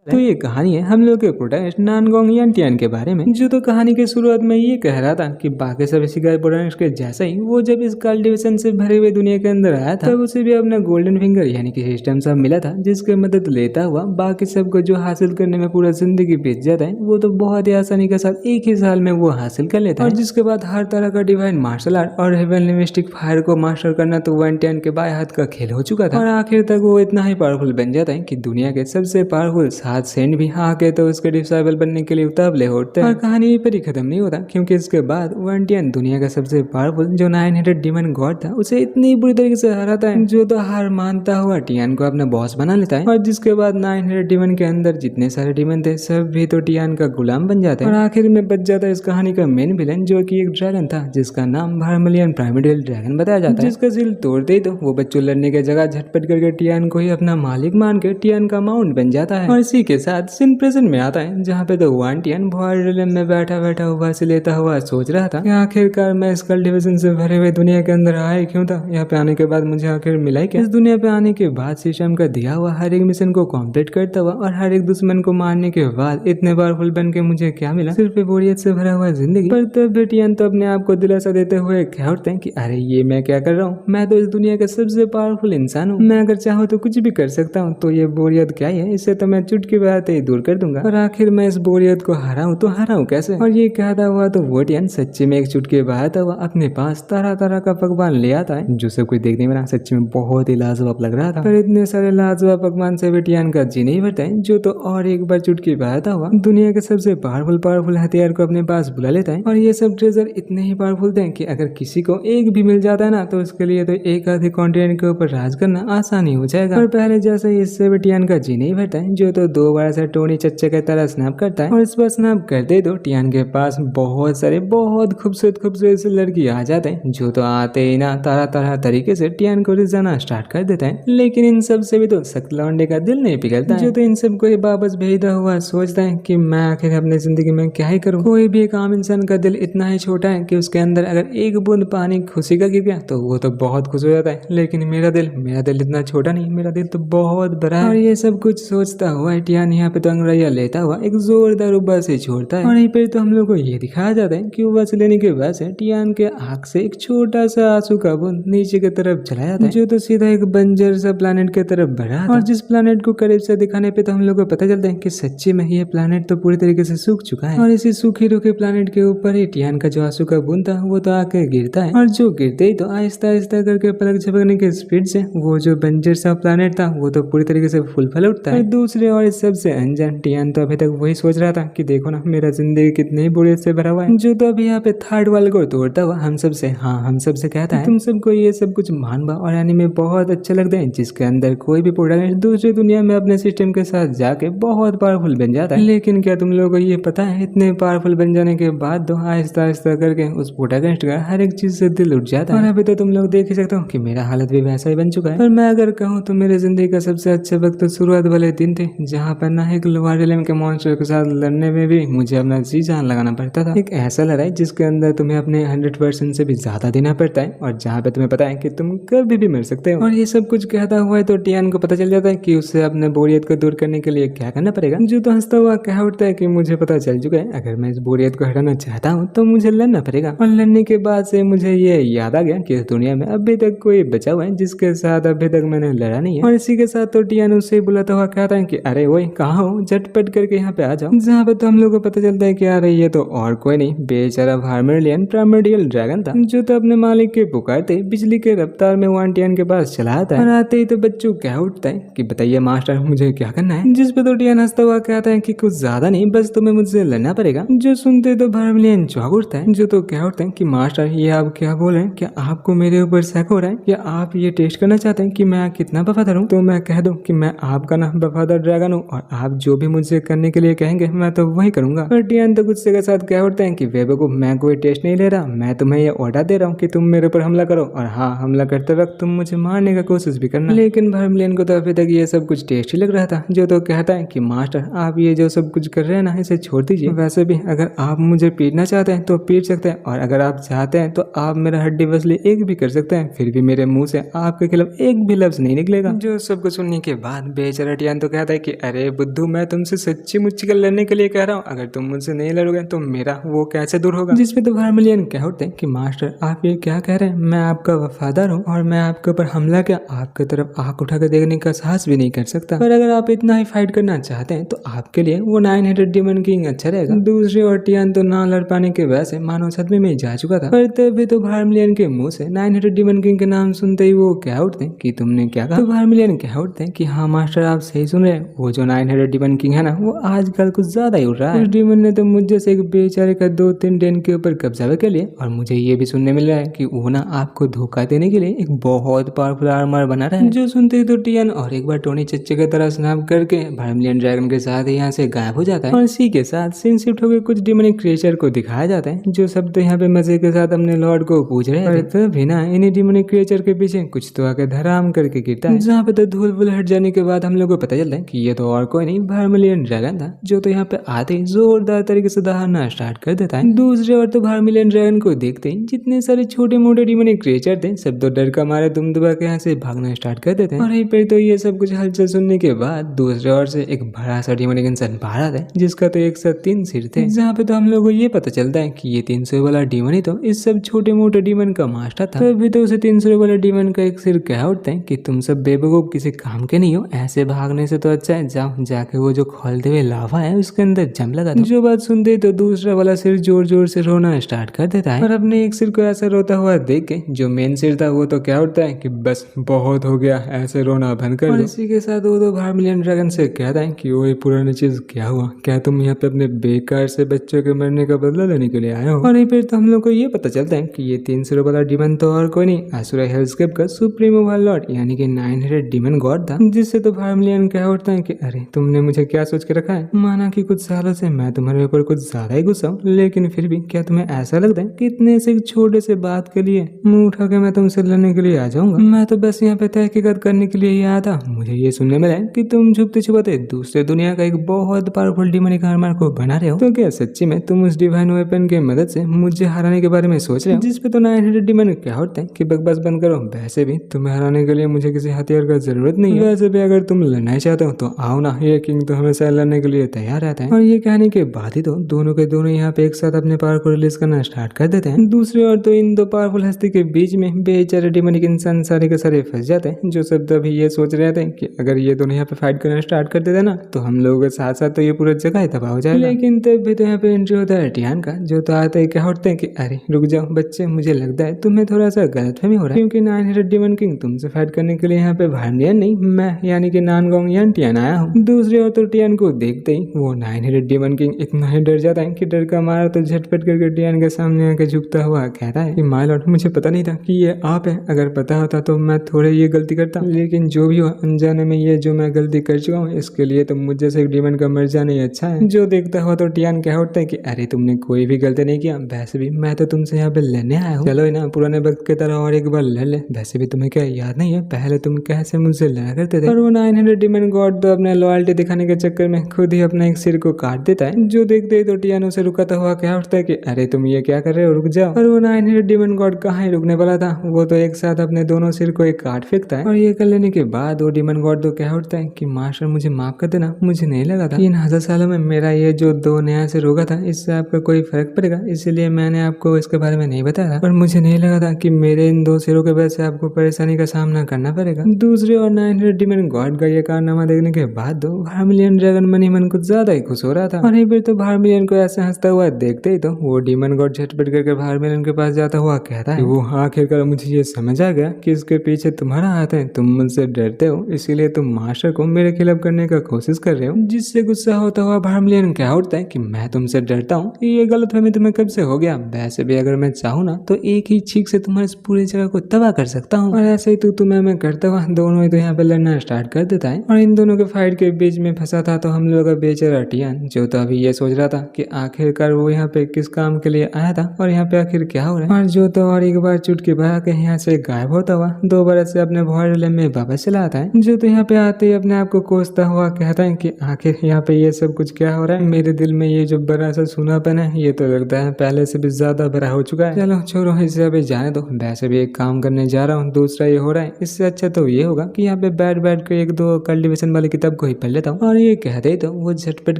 तो ये कहानी है हम लोग के प्रोटैगनिस्ट नानगोंग यांटियान के बारे में, जो तो कहानी के शुरुआत में ये कह रहा था कि बाकी सभी शिकारी प्रोटैगनिस्ट के जैसा ही वो जब इस कल्टिवेशन से भरे हुए दुनिया के अंदर आया था तब उसे भी अपना गोल्डन फिंगर यानी कि सिस्टम सब मिला था, जिसकी मदद लेता हुआ बाकी सबको जो हासिल करने में पूरा जिंदगी बीत जाता है वो तो बहुत ही आसानी के साथ एक ही साल में वो हासिल कर लेता है। और जिसके बाद हर तरह का डिवाइन मार्शल आर्ट और हेवनली मिस्टिक फायर को मास्टर करना तो यांटियान के बाएं हाथ का खेल हो चुका था। और आखिर तक वो इतना ही पावरफुल बन जाता है कि दुनिया के सबसे पावरफुल 7 सेंट भी आके तो उसके डिसाइबल बनने के लिए उतावले होते हैं। और कहानी यहीं पर ही खत्म नहीं होता, क्योंकि इसके बाद यांटियान दुनिया का सबसे पावरफुल जो 9 हेडेड डीमन गॉड था उसे इतनी बुरी तरीके से हराता है, जो तो हार मानता हुआ टियान को अपना बॉस बना लेता है। और जिसके बाद 9 हेडेड डीमन के अंदर जितने सारे डीमन थे सब भी तो टियान का गुलाम बन जाते हैं। और आखिर में बच जाता है इस कहानी का मेन विलन, जो कि एक ड्रैगन था जिसका नाम वर्मिलियन प्राइमोर्डियल ड्रैगन बताया जाता है, जिसका सील तोड़ते ही तो वो बच्चों लड़ने के जगह झटपट करके टियान को ही अपना मालिक मान के टियान का माउंट बन जाता है। और इसी के साथ सीन प्रेजेंट में आता है, जहाँ पे तो यांटियान वार्डलम में बैठा बैठा हुआ से लेता हुआ सोच रहा था कि आखिरकार मैं इस कल्टिवेशन से भरे हुए दुनिया के अंदर आया क्यों था, यहाँ पे आने के बाद मुझे आखिर मिला ही क्या। इस दुनिया पे आने के बाद सिस्टम का दिया हुआ हर एक मिशन को कंप्लीट करता हुआ और हर एक दुश्मन को मारने के बाद इतने पावरफुल बन के मुझे क्या मिला, सिर्फ बोरियत से भरा हुआ जिंदगी। पर तब भी टियान तो अपने आप को दिलासा देते हुए कह उठते हैं कि अरे ये मैं क्या कर रहा हूँ, मैं तो इस दुनिया का सबसे पावरफुल इंसान हूँ, मैं अगर चाहूँ तो कुछ भी कर सकता हूँ, तो ये बोरियत क्या ही है, इससे तो मैं चुटकी बजाते ही दूर कर दूंगा। और आखिर मैं इस बोरियत को हराऊं तो हराऊं कैसे। और ये कहता हुआ तो वो टियान सच्ची में एक चुटकी बजाता हुआ अपने पास तरह तरह का पकवान ले आता है, जो सब कुछ देखने में ना सच्ची में बहुत ही लाजवाब लग रहा था। पर इतने सारे लाजवाब पकवान से भी टियान का जी नहीं भरता है, जो तो और एक बार चुटकी बजाता हुआ दुनिया के सबसे पावरफुल हथियार को अपने पास बुला लेता है। और ये सब ट्रेजर इतने ही पावरफुल थे कि अगर किसी को एक भी मिल जाता है ना तो उसके लिए तो एक आधे कॉन्टिनेंट के ऊपर राज करना आसानी हो जाएगा। और पहले जैसे ही इससे भी टियान का जी नहीं भरता है, जो तो 2 बार से टोनी चच्चे की तरह स्नैप करता है। और इस पर स्नैप करते तो टियान के पास बहुत सारे बहुत खूबसूरत से लड़की आ जाते हैं, जो तो आते ही ना तरह तरह तरीके से टियान को रिझाना स्टार्ट कर देता है। लेकिन इन सब से भी तो सख्त लौंडे का दिल नहीं पिघलता, जो तो इन सब को वापस भेजता हुआ सोचता है कि मैं आखिर अपनी जिंदगी में क्या ही करूं। कोई भी एक आम इंसान का दिल इतना ही छोटा है कि उसके अंदर अगर एक बूंद पानी खुशी का गिर गया तो वो तो बहुत खुश हो जाता है, लेकिन मेरा दिल इतना छोटा नहीं, मेरा दिल तो बहुत बड़ा है। और ये सब कुछ सोचता हुआ टियान यहाँ पे तो अंग्रेजा लेता हुआ एक जोरदार उबास से छोड़ता है। और यहीं पे तो हम लोग को ये दिखाया जाता है कि उबास लेने के बाद से टियान के आंख से एक छोटा सा आंसू का बूंद नीचे की तरफ चला जाता है, जो तो सीधा एक बंजर सा प्लेनेट की तरफ बढ़ा। और जिस प्लेनेट को करीब से दिखाने पे तो हम लोग को पता चलता है कि सच्ची में ये प्लेनेट तो पूरी तरीके से सूख चुका है। और इसी सूखे रूखे प्लेनेट के ऊपर ही टियान का जो आंसू का बूंद था वो तो आके गिरता है। और जो गिरते ही तो आहिस्ता आहिस्ता करके पलक झपकने की स्पीड से वो जो बंजर सा प्लेनेट था वो तो पूरी तरीके से फूल फल उठता है। दूसरे और इस सबसे अनजान टियान तो अभी तक वही सोच रहा था कि देखो ना मेरा जिंदगी कितनी बुरे से भरा हुआ है, जो तो अभी यहाँ पे थर्ड वाल को तोड़ता हुआ हम सबसे कहता है तुम सबको ये सब कुछ मानवा और एनीमे बहुत अच्छे लगते हैं, जिसके अंदर कोई भी प्रोटैगनिस्ट दूसरी दुनिया में अपने सिस्टम के साथ जाके बहुत पावरफुल बन जाता है। लेकिन क्या तुम लोगों को ये पता है इतने पावरफुल बन जाने के बाद तो आहिस्ता आहिस्ता करके उस प्रोटैगनिस्ट का हर एक चीज से दिल उठ जाता है। और अभी तो तुम लोग देख ही सकते हो कि मेरा हालत भी वैसा ही बन चुका है। पर मैं अगर कहूँ तो मेरे जिंदगी का सबसे अच्छा वक्त तो शुरुआत वाले दिन थे, जहाँ पर ना एक लोवारेलम के मॉन्स्टर के साथ लड़ने में भी मुझे अपना जी जान लगाना पड़ता था। एक ऐसा लड़ाई जिसके अंदर तुम्हें अपने 100% से भी ज्यादा देना पड़ता है और जहाँ पे तुम्हें पता है कि तुम कभी भी मर सकते हो। और ये सब कुछ कहता हुआ है तो टियान को पता चल जाता है कि उसे अपने बोरियत को दूर करने के लिए क्या करना पड़ेगा, जो तो हंसता हुआ कह उठता है कि मुझे पता चल चुका है, अगर मैं इस बोरियत को हटाना चाहता हूँ तो मुझे लड़ना पड़ेगा। और लड़ने के बाद से मुझे ये याद आ गया कि इस दुनिया में अभी तक कोई बचा हुआ है जिसके साथ अभी तक मैंने लड़ा नहीं है। और इसी के साथ तो टियान उसे बुलाता हुआ कहता है कि अरे वही कहाँ हो, झटपट करके यहाँ पे आ जाओ। जहाँ पे तो हम लोग को पता चलता है कि अरे ये तो और कोई नहीं बेचारा वर्मिलियन प्राइमोर्डियल ड्रैगन था, जो तो अपने मालिक के पुकारते बिजली के रफ्तार में यांटियान के पास चला आता है। और आते ही तो बच्चों कह उठता है कि बताइए मास्टर मुझे क्या करना है, जिस पे तो टियान हंसता हुआ कहता है कि कुछ ज्यादा नहीं, बस तुम्हें मुझसे लड़ना पड़ेगा। जो सुनते तो वर्मिलियन चौंक उठता है, जो तो कह उठते हैं कि मास्टर ये आप क्या बोल रहे हैं, क्या आपको मेरे ऊपर शक हो रहा है, क्या आप ये टेस्ट करना चाहते हैं कि मैं कितना वफादार हूँ। तो मैं कह दूं कि मैं आपका ना वफादार ड्रैगन हूँ और आप जो भी मुझसे करने के लिए कहेंगे मैं तो वही करूंगा। पर टियान तो गुस्से के साथ कह उठते हैं कि बेवकूफ मैं कोई टेस्ट नहीं ले रहा, मैं तुम्हें ये ऑर्डर दे रहा हूँ कि तुम मेरे ऊपर हमला करो और हाँ हमला करते वक्त तुम मुझे मारने का कोशिश भी करना। लेकिन वर्मिलियन को तो अभी तक ये सब कुछ टेस्टी लग रहा था, जो तो कहता है कि मास्टर आप ये जो सब कुछ कर रहे हैं ना इसे छोड़ दीजिए, वैसे भी अगर आप मुझे पीटना चाहते हैं तो पीट सकते हैं और अगर आप चाहते हैं तो आप मेरा हड्डी वसली एक भी कर सकते हैं, फिर भी मेरे मुंह से आपके खिलाफ एक भी लफ्ज नहीं निकलेगा। जो सब कुछ सुनने के बाद बेचारा टियान तो कहता है कि अरे अरे बुद्धू, मैं तुमसे सच्ची मुच्ची कर लड़ने के लिए कह रहा हूँ, अगर तुम मुझसे नहीं लड़ोगे तो मेरा वो कैसे दूर होगा। जिसपे तो वर्मिलियन कह उठते कि मास्टर आप ये क्या कह रहे हैं, मैं आपका वफादार हूँ और मैं आपके ऊपर हमला क्या आपकी तरफ आंख उठा कर देखने का साहस भी नहीं कर सकता, पर अगर आप इतना ही फाइट करना चाहते हैं तो आपके लिए वो 9 हेडेड डीमन किंग अच्छा रहेगा। दूसरी ओर टियान तो ना लड़ पाने के वजह से मानव सदमे में जा चुका था, पर तभी तो वर्मिलियन के मुंह से 9 हेडेड डीमन किंग के नाम सुनते ही वो कह उठते कि तुमने क्या कहा। तो वर्मिलियन कह उठते कि हाँ मास्टर आप सही सुन रहे हैं, वो जो 9 हेडेड डीमन किंग है ना वो आजकल कुछ ज्यादा ही उड़ रहा है। उस डीमन ने तो मुझ जैसे एक बेचारे का 2-3 डेन के ऊपर कब्जा कर लिया और मुझे ये भी सुनने मिल रहा है कि वो ना आपको धोखा देने के लिए एक बहुत पावरफुल आर्मर बना रहा है। जो सुनते ही तो टियान और एक बार टोनी चच्चे की तरह स्नैप करके वर्मिलियन ड्रैगन के साथ यहाँ से गायब हो जाता है और इसी के साथ सीन शिफ्ट होकर कुछ डिमोनिक क्रिएचर को दिखाया जाता है जो सब तो यहाँ पे मजे के साथ अपने लॉर्ड को पूछ रहे थे। तभी ना इन्हीं डिमोनिक क्रिएचर के पीछे कुछ तो आके धड़ाम करके गिरता है, जहाँ पे तो धूल वूल हट जाने के बाद हम लोग को पता चलता है कि ये तो और कोई नहीं वर्मिलियन ड्रैगन था, जो तो यहाँ पे आते ही जोरदार तरीके से दहाड़ना स्टार्ट कर देता है। दूसरी ओर तो वर्मिलियन ड्रैगन को देखते ही जितने सारे छोटे मोटे डिमोनिक क्रिएचर थे सब तो डर का मारे दुम दुबा के यहाँ से भागना स्टार्ट कर देते हैं। और यहीं पर तो ये सब कुछ हलचल सुनने के बाद दूसरे ओर से एक बड़ा सा डिमोनिक इंसान बाहर आता है जिसका तो एक साथ 3 सिर थे, जहाँ पे तो हम लोग को ये पता चलता है कि ये 300 वाला डीमन ही तो इस सब छोटे मोटे डीमन का मास्टर था। तभी तो उसे 300 वाला डीमन का एक सिर कह उठते हैं कि तुम सब बेवकूफ किसी काम के नहीं हो, ऐसे भागने से तो अच्छा है जाओ जाके वो जो खोलते हुए लावा है उसके अंदर जम लगा दो। जो बात सुनते तो दूसरा वाला सिर जोर जोर से रोना स्टार्ट कर देता है और अपने एक सिर को ऐसा रोता हुआ देख के जो मेन सिर था वो तो क्या उठता है कि बस बहुत हो गया, ऐसे रोना बंद कर दो। और इसी के साथ वो तो वर्मिलियन ड्रैगन से कहता है कि वो पुरानी चीज क्या हुआ, क्या तुम यहाँ पे अपने बेकार से बच्चों के मरने का बदला लेने के लिए आए हो। और फिर तो हम लोग को ये पता चलता है कि ये 300 वाला डीमन तो और कोई नहीं असुरा हेल्सकेप का सुप्रीम ओवरलॉर्ड यानी कि 9 हेडेड डीमन गॉड था। जिससे तो वर्मिलियन कह उठता है कि अरे तुमने मुझे क्या सोच के रखा है, माना कि कुछ सालों से मैं तुम्हारे ऊपर कुछ ज्यादा ही गुस्सा हूँ, लेकिन फिर भी क्या तुम्हें ऐसा लगता है कि इतने से छोटे से बात के लिए मुंह उठा के मैं तुमसे लड़ने के लिए आ जाऊंगा। मैं तो बस यहाँ पे तहकीकात करने के लिए ही आया था। मुझे ये सुनने मिला है कि तुम छुपते छुपाते दूसरे दुनिया का एक बहुत पावरफुल डिमोनिक आर्मर को बना रहे हो, तो क्या सच्ची में तुम उस डिवाइन वेपन की मदद से मुझे हराने के बारे में सोच रहे हो। जिसपे तो 9 हेडेड डीमन क्या होते हैं कि बकवास बंद करो, वैसे भी तुम्हें हराने के लिए मुझे किसी हथियार का जरूरत नहीं है, वैसे भी अगर तुम लड़ना चाहते हो तो आओ ना, ये किंग तो हमेशा लड़ने के लिए तैयार रहता है। और ये कहने के बाद ही तो दोनों के दोनों यहाँ पे एक साथ अपने पावर को रिलीज करना स्टार्ट कर देते हैं। दूसरी ओर तो इन दो पावरफुल हस्ती के बीच में बेचारे डिमोनिक इंसान सारे के सारे फंस जाते हैं, जो सब तभी ये सोच रहे थे कि अगर ये दोनों यहाँ पे फाइट करना स्टार्ट कर देते ना तो हम लोगों के साथ साथ तो ये पूरा जगह ही तबाह हो जाएगा। लेकिन तब भी तो यहाँ पे एंट्री होता है टियान का, जो तो आते ही क्या उठते हैं कि अरे रुक जाओ बच्चे, मुझे लगता है तुम्हें थोड़ा सा गलतफहमी हो रहा है, क्योंकि 9 हेडेड डीमन किंग तुमसे फाइट करने के लिए यहाँ पे वर्मिलियन नहीं मैं यानी कि नानगोंग यान टियान आया हूँ। दूसरी ओर तो टियान को देखते ही वो 9 हेडेड डीमन किंग इतना ही डर जाता है कि डर का मारा तो झटपट करके टियान के सामने आके झुकता हुआ कहता है कि माय लॉर्ड मुझे पता नहीं था कि ये आप है, अगर पता होता तो मैं थोड़े ये गलती करता, लेकिन जो भी हो अनजाने में ये जो मैं गलती कर चुका हूँ इसके लिए तो मुझ जैसे एक डीमन का मर जाना ही अच्छा है। जो देखता हुआ तो टियान कह उठता है कि अरे तुमने कोई भी गलती नहीं किया, वैसे भी मैं तो तुमसे यहाँ पे लेने आया हूँ, चलो ना पुराने वक्त की तरह और एक बार लड़ ले। वैसे भी तुम्हें क्या याद नहीं है पहले तुम कैसे मुझसे लड़ा करते थे। और वो 9 हेडेड डीमन गॉड तो अपने लॉयल्टी दिखाने के चक्कर में खुद ही अपना एक सिर को काट देता है। जो देखते ही तो टियान उसे रुकाता हुआ कह उठता है कि अरे तुम ये क्या कर रहे हो, रुक जाओ। और वो 9 हेडेड डीमन गॉड कहाँ ही रुकने वाला था, वो तो एक साथ अपने दोनों सिर को एक काट फेंकता है। और ये कर लेने के बाद वो डीमन गॉड तो कह उठता है कि मास्टर मुझे माफ कर देना, मुझे नहीं लगा था इन 1000 सालों में मेरा ये जो 2 नया सिर होगा था इससे आपका कोई फर्क पड़ेगा, इसलिए मैंने आपको इसके बारे में नहीं बताया, और मुझे नहीं लगा था कि मेरे इन 2 सिरों के वजह से आपको परेशानी का सामना करना पड़ेगा। दूसरे और 9 हेडेड डीमन गॉड का ये कारनामा देखने के बाद तो वर्मिलियन ड्रैगन मन ही मन कुछ ज्यादा ही खुश हो रहा था। और फिर तो वर्मिलियन को ऐसे हंसता हुआ देखते ही तो वो डीमन गॉड झटपट करके वर्मिलियन के पास जाता हुआ कहता है वो आखिरकार मुझे ये समझ आ गया कि इसके पीछे तुम्हारा हाथ है, तुम मुझसे डरते हो इसीलिए तुम मास्टर को मेरे खिलाफ करने का कोशिश कर रहे हो। जिससे गुस्सा होता हुआ वर्मिलियन क्या उठता है कि मैं तुमसे डरता हूँ, ये गलतफहमी तुम्हें कब से हो गया, वैसे भी अगर मैं चाहूँ ना तो एक ही छींक से तुम्हारे पूरी जगह को तबाह कर सकता हूँ। और ऐसे ही तुम्हें मैं करता हुआ दोनों ही तो यहाँ पे लड़ना स्टार्ट कर देता है। और इन दोनों के फाइट के बीच में फंसा था तो हम लोग का बेचारा टियान, जो तो अभी ये सोच रहा था कि आखिरकार वो यहाँ पे किस काम के लिए आया था और यहाँ पे आखिर क्या हो रहा है। और जो तो और एक बार चुटकी बजा के यहाँ से गायब होता हुआ दोबारा से अपने भौरे में वापस चला आता है। जो तो यहाँ पे आते ही अपने आप को कोसता हुआ कहता है कि आखिर यहाँ पे ये सब कुछ क्या हो रहा है, मेरे दिल में ये जो बड़ा सा सूनापन है ये तो लगता है पहले से भी ज्यादा बड़ा हो चुका है। चलो छोड़ो इसे अभी जाने दो, वैसे भी एक काम करने जा रहा हूँ, दूसरा ये हो रहा है, इससे अच्छा तो ये होगा कि यहाँ पे बैठ के 1-2 कल्टीवेशन वाली किताब को ही पढ़ लेता हूँ। और ये कहते ही तो वो झटपट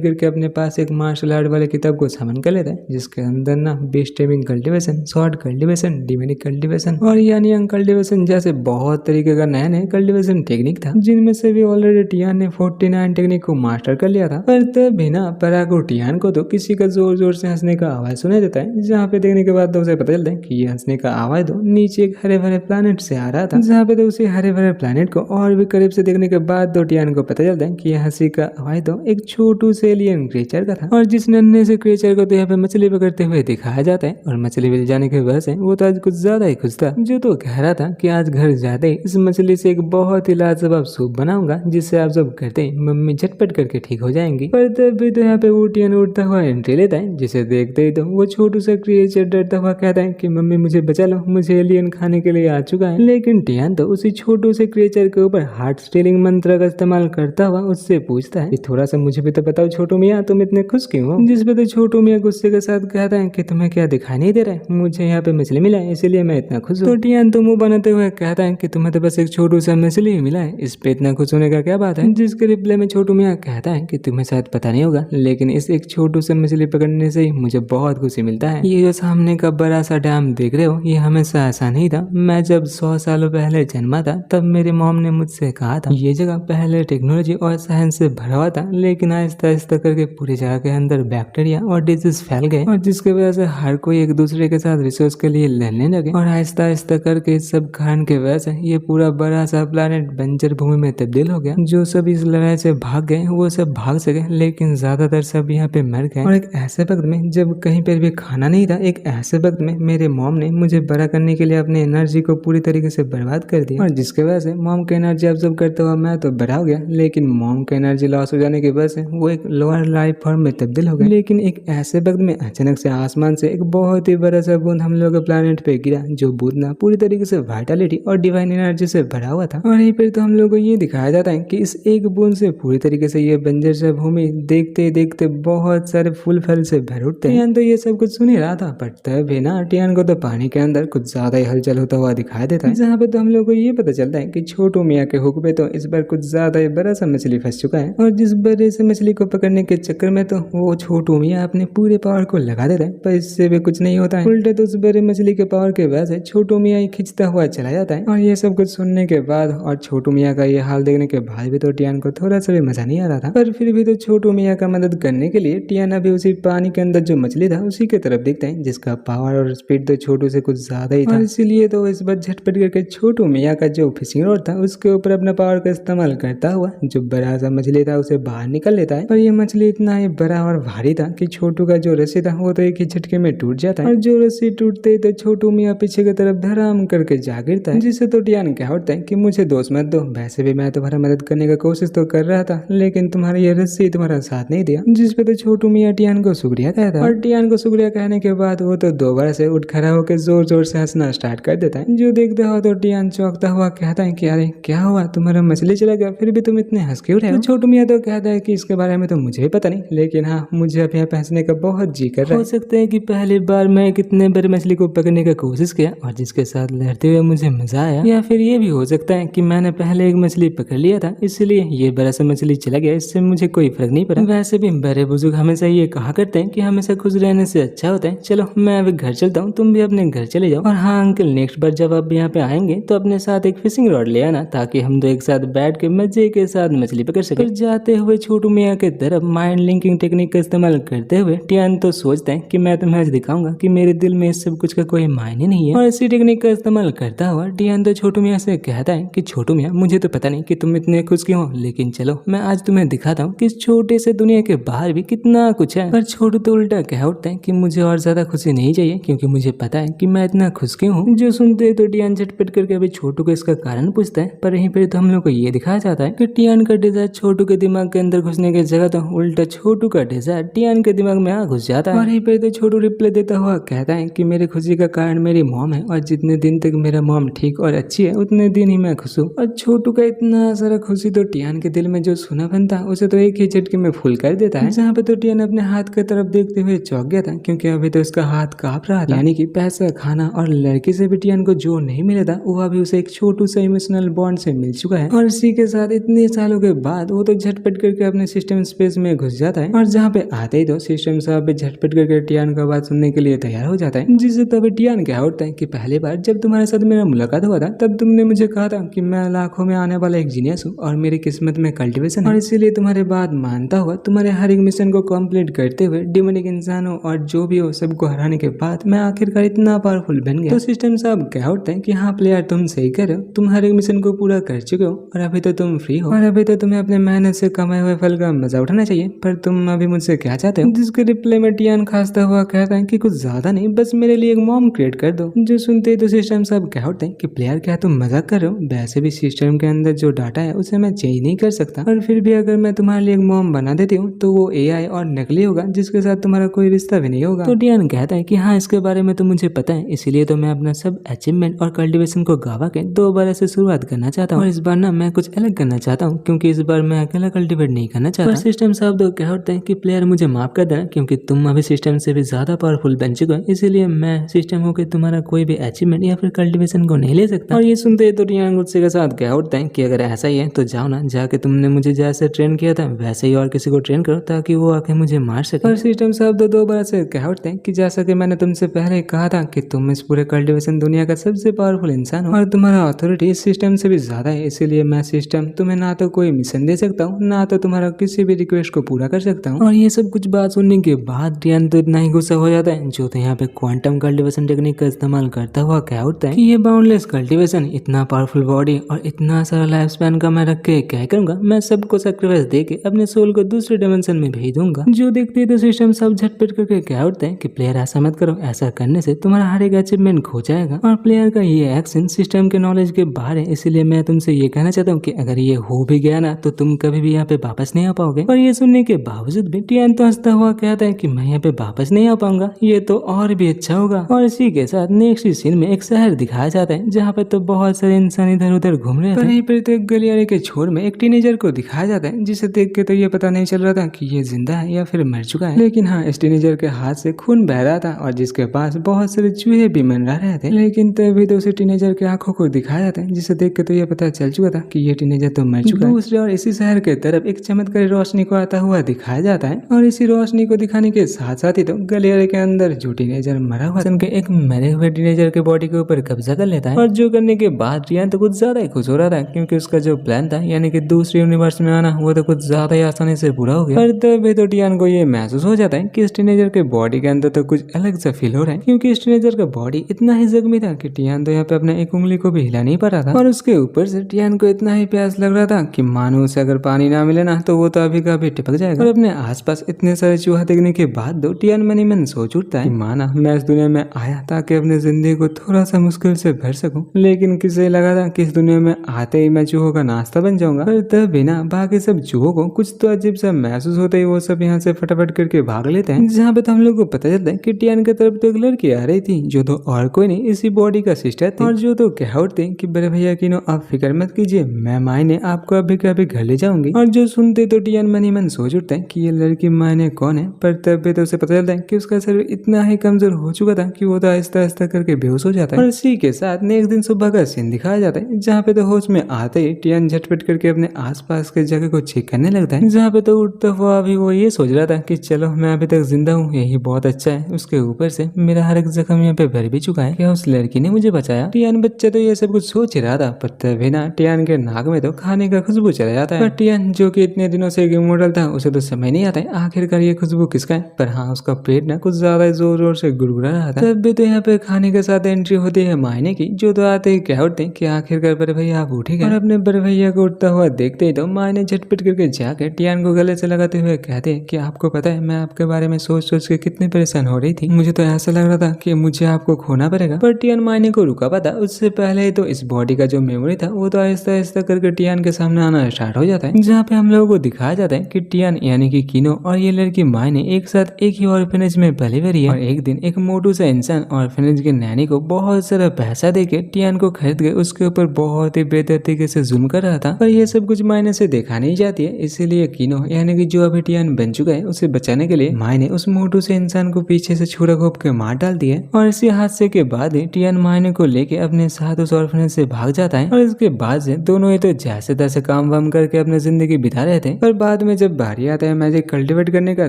करके अपने पास एक मार्शल आर्ट वाले किताब को सामान कर लेता है, जिसके अंदर ना beast taming cultivation, short cultivation, demonic cultivation और यानी यंग कल्टीवेशन जैसे बहुत तरीके का नया नया कल्टीवेशन टेक्निक था, जिनमें से भी ऑलरेडी टियान ने 49 टेक्निक को मास्टर कर लिया था। पर तब भी ना पराग टियान को तो किसी का जोर जोर से हंसने का आवाज सुनाई देता है, जहाँ पे देखने के बाद तो उसे पता चलता है कि ये हंसने का आवाज तो नीचे एक हरे भरे प्लानिट से आ रहा था, जहाँ पे तो उसे हरे भरे प्लानिट को और भी करीब से देखने के बाद तो टियान को पता चलता है कि यह हंसी का आवाज तो एक छोटू से एलियन क्रिएचर का था। और जिस नन्हे से क्रिएचर को तो यहाँ पे मछली पकड़ते हुए दिखाया जाता है, और मछली मिल जाने की वजह से वो तो आज कुछ ज्यादा ही खुश था, जो तो कह रहा था कि आज घर जाते ही इस मछली से एक बहुत ही लाजवाब सूप बनाऊंगा, जिससे आप जब करते ही मम्मी झटपट करके ठीक हो जाएंगी। पर तब भी तो यहाँ पे वो टियान उड़ता हुआ एंट्री लेता है, जिसे देखते ही तो वो छोटू सा क्रिएचर डरता हुआ कहता है कि मम्मी मुझे बचा लो, मुझे एलियन खाने के लिए आ चुका है। लेकिन टियान तो उसी छोटू से क्रिएचर के ऊपर हार्ट स्टीलिंग मंत्र का इस्तेमाल करता हुआ उससे पूछता है कि थोड़ा सा मुझे भी तो बताओ छोटू मियाँ, तुम इतने खुश क्यों हो? जिस पे तो छोटू मियाँ गुस्से के साथ कहता है कि तुम्हें क्या दिखाई नहीं दे रहा है, मुझे यहाँ पे मछली मिला है इसीलिए मैं इतना खुश हूँ। तो टियान तो मुंह बनाते हुए कहता है कि तुम्हें तो बस एक छोटू सा मछली ही मिला है, इस पे इतना खुश होने का क्या बात है? जिसके रिप्लाई में छोटू मियाँ कहता है कि तुम्हें शायद पता नहीं होगा, लेकिन इस एक छोटू से मछली पकड़ने से ही मुझे बहुत खुशी मिलता है। ये जो सामने का बड़ा सा डैम देख रहे हो, ये हमेशा ऐसा नहीं था। मैं जब 100 सालों पहले जन्मा था तब मेरी मॉम ने मुझसे कहा था ये जगह पहले टेक्नोलॉजी और साइंस से भरा हुआ था, लेकिन आहिस्ता आहिस्ता करके पूरी जगह के अंदर बैक्टीरिया और डिजीज फैल गए, और जिसकी वजह से हर कोई एक दूसरे के साथ रिसोर्स के लिए लड़ने लगे, और आहिस्ता आहिस्ता करके इस सब कारण की वजह से ये पूरा बड़ा सा प्लेनेट बंजर भूमि में तब्दील हो गया। जो सब इस लड़ाई से भाग गए वो सब भाग सके, लेकिन ज्यादातर सब यहाँ पे मर गए। और एक ऐसे वक्त में जब कहीं पर भी खाना नहीं था, एक ऐसे वक्त में मेरे मॉम ने मुझे बड़ा करने के लिए अपनी एनर्जी को पूरी तरीके से बर्बाद कर दिया, और जिसके वजह से मॉम की एनर्जी ऑब्जर्व करते हुआ मैं तो बड़ा हो गया, लेकिन मॉम की एनर्जी लॉस हो जाने की वजह से वो एक लोअर लाइफ फॉर्म में तब्दील हो गया। लेकिन एक ऐसे वक्त में अचानक से आसमान से एक बहुत ही बड़ा सा बूंद हम लोग के प्लेनेट पे गिरा, जो बूंद ना पूरी तरीके से वाइटलिटी और डिवाइन एनर्जी से भरा हुआ था। और यहीं पर तो हम लोग को ये दिखाया जाता है कि इस एक बूंद से पूरी तरीके से ये बंजर सा भूमि देखते देखते बहुत सारे फूल फल से भर उठते हैं। तो ये सब कुछ सुन ही रहा था, पर तब भी ना टियान को तो पानी के अंदर कुछ ज्यादा ही हलचल होता हुआ दिखाई देता है, जहाँ पे तो हम लोग को ये पता चलता है कि छोटू मियाँ के हुक पे तो इस बार कुछ ज्यादा ही बड़ा सा मछली फंस चुका है, और जिस बड़े से मछली को पकड़ने के चक्कर में तो वो छोटू मियाँ अपने पूरे पावर को लगा देता है, पर इससे भी कुछ नहीं होता है। उल्टे तो उस बड़े मछली के पावर के वजह से छोटू मियाँ ही खींचता हुआ चला जाता है। और ये सब कुछ सुनने के बाद और छोटू मियाँ का ये हाल देखने के बाद भी तो टियान को थोड़ा सा भी मजा नहीं आ रहा था, पर फिर भी तो छोटू मियाँ का मदद करने के लिए टियान अभी उसी पानी के अंदर जो मछली था उसी की तरफ देखते हैं, जिसका पावर और स्पीड तो छोटू से कुछ ज्यादा ही था। और इसीलिए तो इस बार झटपट करके छोटू मियाँ का जो फिशिंग रॉड था उसके ऊपर अपना पावर का इस्तेमाल करता हुआ जो बड़ा सा मछली था उसे बाहर निकल लेता है। पर ये मछली इतना ही बड़ा और भारी था कि छोटू का जो रस्सी था वो तो एक ही झटके में टूट जाता है, और जो रस्सी टूटते ही तो छोटू मियाँ पीछे की तरफ धड़ाम करके जा गिरता है, जिससे तो टियान कह उठता है कि मुझे दोष मत दो, वैसे भी मैं तुम्हारा मदद करने की कोशिश तो कर रहा था, लेकिन तुम्हारी ये रस्सी तुम्हारा साथ नहीं दिया। जिस पे तो छोटू मियाँ टियान को शुक्रिया कहता है, और टियान को शुक्रिया कहने के बाद वो तो दोबारा से उठ खड़ा होकर जोर जोर से हंसना स्टार्ट कर देता है। जो देखते हो तो टियान चौंकता हुआ कहता है कि अरे क्या हुआ, तुम्हारा मछली चला गया, फिर भी तुम इतने हंस क्यों रहे हो? छोटू मियाँ तो कहता है कि इसके बारे में तो मुझे भी पता नहीं, लेकिन हाँ मुझे अब यहाँ हंसने का बहुत जी कर रहा है। हो सकता है कि पहली बार मैं कितने बड़े मछली को पकड़ने की कोशिश किया और जिसके साथ लड़ते हुए मुझे मजा आया, या फिर ये भी हो सकता है कि मैंने पहले एक मछली पकड़ लिया था इसलिए ये बड़ा सा मछली चला गया, इससे मुझे कोई फर्क नहीं पड़ा। वैसे भी बड़े बुजुर्ग हमेशा ये कहा करते हैं कि हमेशा खुश रहने से अच्छा होता है। चलो मैं अभी घर चलता हूँ, तुम भी अपने घर चले जाओ। और हाँ अंकल, नेक्स्ट बार जब आप यहाँ पे आएंगे तो अपने साथ एक फिशिंग रॉड ले आना, ताकि हम दो एक साथ बैठ के मजे के साथ मछली पकड़ सके। फिर जाते हुए छोटू मियाँ के तरफ माइंड लिंकिंग टेक्निक का इस्तेमाल करते हुए टियान तो सोचते हैं कि मैं तुम्हें आज दिखाऊंगा कि मेरे दिल में इस सब कुछ का कोई मायने नहीं है। और इसी टेक्निक का इस्तेमाल करता हुआ टियान तो छोटू मियाँ से कहता है कि छोटू मियाँ मुझे तो पता नहीं कि तुम इतने खुश क्यों हो, लेकिन चलो मैं आज तुम्हें दिखाता हूँ कि इस छोटे से दुनिया के बाहर भी कितना कुछ है। पर छोटू तो उल्टा कह उठता है कि मुझे और ज्यादा खुशी नहीं चाहिए, क्योंकि मुझे पता है कि मैं इतना खुश क्यों हूँ। जो सुनते तो टियान झटपट करके अभी छोटू को इसका कारण पूछता है, पर यहीं पर तो हम लोग को ये दिखाया जाता है कि टियान का डिजायर छोटू के दिमाग के अंदर घुसने की जगह तो उल्टा छोटू का डिजायर टियान के दिमाग में आ घुस जाता है। और यहीं पर तो छोटू रिप्लाई देता हुआ कहता है कि मेरी खुशी का कारण मेरी मॉम है, और जितने दिन तक मेरा मॉम ठीक और अच्छी है उतने दिन ही मैं खुश हूँ। और छोटू का इतना सारा खुशी तो टियान के दिल में जो सुनापन था उसे तो एक ही झटके में फुल कर देता है। जहाँ पे तो टियान अपने हाथ की तरफ देखते हुए चौंक गया था, क्योंकि अभी तो उसका हाथ कांप रहा था। यानी कि पैसा, खाना और लड़की से भी टियान को जो नहीं मिला था वो अभी उसे एक छोटू सा इमोशनल बॉन्ड से मिल चुका है। और इसी के साथ इतने सालों के बाद वो तो झटपट करके अपने सिस्टम स्पेस में घुस जाता है और जहाँ पे आते ही तो सिस्टम साहब झटपट करके टियान का बात सुनने के लिए तैयार हो जाता है। जिससे तब टियान क्या होता है कि पहली बार जब तुम्हारे साथ मेरा मुलाकात हुआ था तब तुमने मुझे कहा था कि मैं लाखों में आने वाला एक जीनियस हूँ और मेरी किस्मत में कल्टीवेशन है और इसीलिए तुम्हारे बात मानता हुआ तुम्हारे हर एक मिशन को कंप्लीट करते हुए डिमोनिक इंसानों और जो भी हो सबको हराने के बाद मैं आखिरकार इतना पावरफुल बन गया। तो सिस्टम साहब क्या होता है कि हाँ प्लेयर तुम सही कर रहे हो, तुम हर एक मिशन को पूरा कर चुके हो और अभी तो तुम फ्री हो और अभी तो तुम्हें अपने मेहनत से कमाए हुए फल का मजा उठाना चाहिए, पर तुम अभी मुझसे क्या चाहते हो? जिसके रिप्लाई में टियान खांसता हुआ कहता है कि कुछ ज्यादा नहीं, बस मेरे लिए एक मॉम क्रिएट कर दो। जो सुनते ही तो सिस्टम साहब क्या होते हैं कि प्लेयर क्या तुम मजाक कर रहे हो? वैसे भी सिस्टम के अंदर जो डाटा है उसे मैं चेंज नहीं कर सकता और फिर भी अगर मैं तुम्हारे लिए एक मॉम बना देती हूँ तो वो एआई और नकली होगा जिसके साथ तुम्हारा कोई रिश्ता भी नहीं होगा। तो टियान कहता है कि हाँ इसके बारे में तो मुझे पता है, इसीलिए तो मैं अपना सब अचीवमेंट और कल्टीवेशन को गावा के दोबारा से शुरुआत करना चाहता हूँ और इस बार ना मैं कुछ अलग करना चाहता हूँ क्योंकि इस बार मैं अकेला कल्टीवेट नहीं करना चाहता। पर सिस्टम साहब तो क्या होता है कि प्लेयर मुझे माफ कर देना क्योंकि तुम अभी सिस्टम से भी ज्यादा पावरफुल बन चुके हो, इसीलिए मैं सिस्टम होकर तुम्हारा कोई भी अचीवमेंट या फिर कल्टीवेशन को नहीं ले सकता। और ये सुनते ही तो टियान गुस्से के साथ क्या होता है कि अगर ऐसा ही है तो जाओ ना, जाके तुमने मुझे जैसे ट्रेन किया था वैसे ही और किसी को ट्रेन करो ताकि वो आके मुझे मार सके। और सिस्टम साहब तो दोबारा से क्या होते हैं कि जैसा कि मैंने तुमसे पहले कहा था कि तुम इस पूरे कल्टीवेशन दुनिया का सबसे पावरफुल इंसान हो और तुम्हारा अथॉरिटी इस सिस्टम से भी ज्यादा है, इसीलिए मैं सिस्टम तुम्हें ना तो कोई मिशन दे सकता हूँ ना तो तुम्हारा किसी भी रिक्वेस्ट को पूरा कर सकता हूँ। और ये सब कुछ बात सुनने के बाद टियान तो इतना ही गुस्सा हो जाता है जो तो यहाँ पे क्वांटम कल्टीवेशन टेक्निक का इस्तेमाल करता हुआ क्या होता है कि ये बाउंडलेस कल्टीवेशन, इतना पावरफुल बॉडी और इतना सारा लाइफ स्पैन का मैं रख के क्या करूंगा, मैं सबको सैक्रिफाइस दे के अपने सोल को दूसरे डायमेंशन में भेज दूंगा। जो देखते ही तो सिस्टम सब झटपट करके क्या होता है कि प्लेयर ऐसा मत करो, ऐसा करने से तुम्हारा हर एक अचीवमेंट खो जाएगा और प्लेयर का ये एक्शन सिस्टम के नॉलेज के बाहर है, इसीलिए मैं तुमसे ये कहना चाहता हूँ कि अगर ये हो भी गया ना तो तुम कभी भी यहाँ पे वापस नहीं आ पाओगे। और ये सुनने के बावजूद भी टियान तो हंसता हुआ कहता है कि मैं यहाँ पे वापस नहीं आ पाऊंगा, ये तो और भी अच्छा होगा। और इसी के साथ नेक्स्ट सीन में एक शहर दिखाया जाता है जहाँ पे तो बहुत सारे इंसान इधर उधर घूम रहे थे। पर तो एक गलियारे के छोर में एक टीनेजर को दिखाया जाता है जिसे देख के तो ये पता नहीं चल रहा था कि ये जिंदा है या फिर मर चुका है, लेकिन हाँ इस टीनेजर के हाथ से खून बह रहा था और जिसके पास बहुत सारे चूहे भी मंडरा रहे थे। लेकिन तभी तो उसे टीनेजर के आंखों को दिखाया जाता है जिसे देख के तो ये पता चल चुका था कि ये टीनेजर तो मर चुका है। दूसरे और इसी शहर के तरफ एक चमत्कारी रोशनी को आता हुआ दिखाया जाता है और इसी रोशनी को दिखाने के साथ साथ ही तो गलियारे के अंदर जो टीनेजर मरा हुआ के एक मरे हुए टीनेजर के बॉडी के ऊपर कब्जा कर लेता है और जो करने के बाद टियान तो कुछ ज्यादा ही खुश हो रहा था क्योंकि उसका जो प्लान था यानी कि दूसरे यूनिवर्स में आना वो तो कुछ ज्यादा ही आसानी से पूरा हो गया। पर तभी तो टियान को ये महसूस हो जाता है कि इस टीनेजर के बॉडी के अंदर तो कुछ अलग सा फील हो रहा है क्योंकि इस टीनेजर का बॉडी इतना ही जख्मी था कि टियान तो यहाँ पे अपने एक उंगली को भी हिला नहीं पा रहा था और उसके ऊपर से टियान को इतना ही प्यास लग रहा था कि मानो उसे अगर पानी ना मिले ना तो वो तो अभी का अभी टपक जाएगा। और अपने आसपास इतने सारे चूहा देखने के बाद दो टियान मन ही मन सोच उठता है माना मैं इस दुनिया में आया ताकि अपनी जिंदगी को थोड़ा सा मुश्किल से भर सकूं, लेकिन किसे लगा था कि इस दुनिया में आते ही मैं चूहों का नाश्ता बन जाऊंगा। पर तब बिना बाकी सब चूहों को कुछ तो अजीब सा महसूस होता ही वो सब यहाँ से फटाफट करके भाग लेते हैं, जहाँ पे तो हम लोग को पता चलता है कि टियान की तरफ तो एक लड़की आ रही थी जो तो और कोई नहीं इसी बॉडी का सिस्टर थी और जो तो कह उठते कि बड़े भैया की नो आप फिक्र मत कीजिए, मैं मायने आपको अभी के अभी घर ले जाऊंगी। और जो सुनते तो टियान मन ही मन सोच उठता है कि ये लड़की मायने कौन है, पर तब भी तो उसे पता चलता है कि उसका शरीर इतना ही कमजोर हो चुका था कि वो तो आहिस्ता आहिस्ता करके बेहोश हो जाता है। और इसी के साथ नेक्स्ट दिन सुबह का सीन दिखाया जाता है जहाँ पे तो होश में आते ही टियान झटपट करके अपने आसपास के जगह को चेक करने लगता है, जहाँ पे तो उठता हुआ अभी वो ये सोच रहा था कि चलो मैं अभी तक जिंदा हूँ यही बहुत अच्छा है, उसके ऊपर से मेरा हर एक जख्म यहाँ पे भर भी चुका है, क्या उस लड़की ने मुझे बचाया। टियान बच्चा तो ये सब कुछ सोच ही रहा था पर तभी ना टियान के नाक में तो खाने का खुशबू चला जाता है। पर टियान जो कि इतने दिनों से इमोर्टल था उसे तो समझ नहीं आता है आखिरकार ये खुशबू किसका है, पर हाँ उसका पेट ना कुछ ज्यादा जोर जोर से गुड़गुड़ा रहा था। तब भी तो यहाँ पे खाने के साथ एंट्री होती है मायने की, जो तो आते ही क्या उठते कि आखिरकार बड़े भैया आप उठ गए। और अपने बड़े भैया को उठता हुआ देखते ही तो मायने झटपट करके जाके टियान को गले से लगाते हुए कहते कि आपको पता है मैं आपके बारे में सोच सोच के कितनी परेशान हो रही थी, मुझे तो ऐसा लग रहा था कि मुझे आपको खोना पड़ेगा। पर टियान मायने को रुका पाता उससे पहले ही तो इस बॉडी का जो मेमोरी था वो तो आहिस्ता आहिस्ता करके टियान के सामने आना स्टार्ट हो जाता है, जहाँ पे हम लोगों को दिखाया जाता है कि टियान यानी कि किनो और ये लड़की मायने एक साथ एक ही ऑर्फेनेज में पली बड़ी है और एक दिन एक मोटू सा इंसान ऑर्फेनेज के नैनी को बहुत सारा पैसा देके टियान को खरीद के उसके ऊपर बहुत ही बेहतर तरीके से जुल्म कर रहा था। पर ये सब कुछ मायने से देखा नहीं जाती है, इसीलिए किनो यानी कि जो अभी टियान बन चुका है उसे बचाने के लिए मायने उस मोटू से इंसान को पीछे से छुरा घोप के मार डालती है। और इसी हादसे के बाद ही टियान मायने को लेके अपने साथ उस ऑर्फेनेज से भाग जाता है और इसके बाद से दोनों ही तो जैसे तैसे काम बम करके अपनी जिंदगी बिता रहे थे। पर बाद में जब बारी आता है मैजिक कल्टिवेट करने का,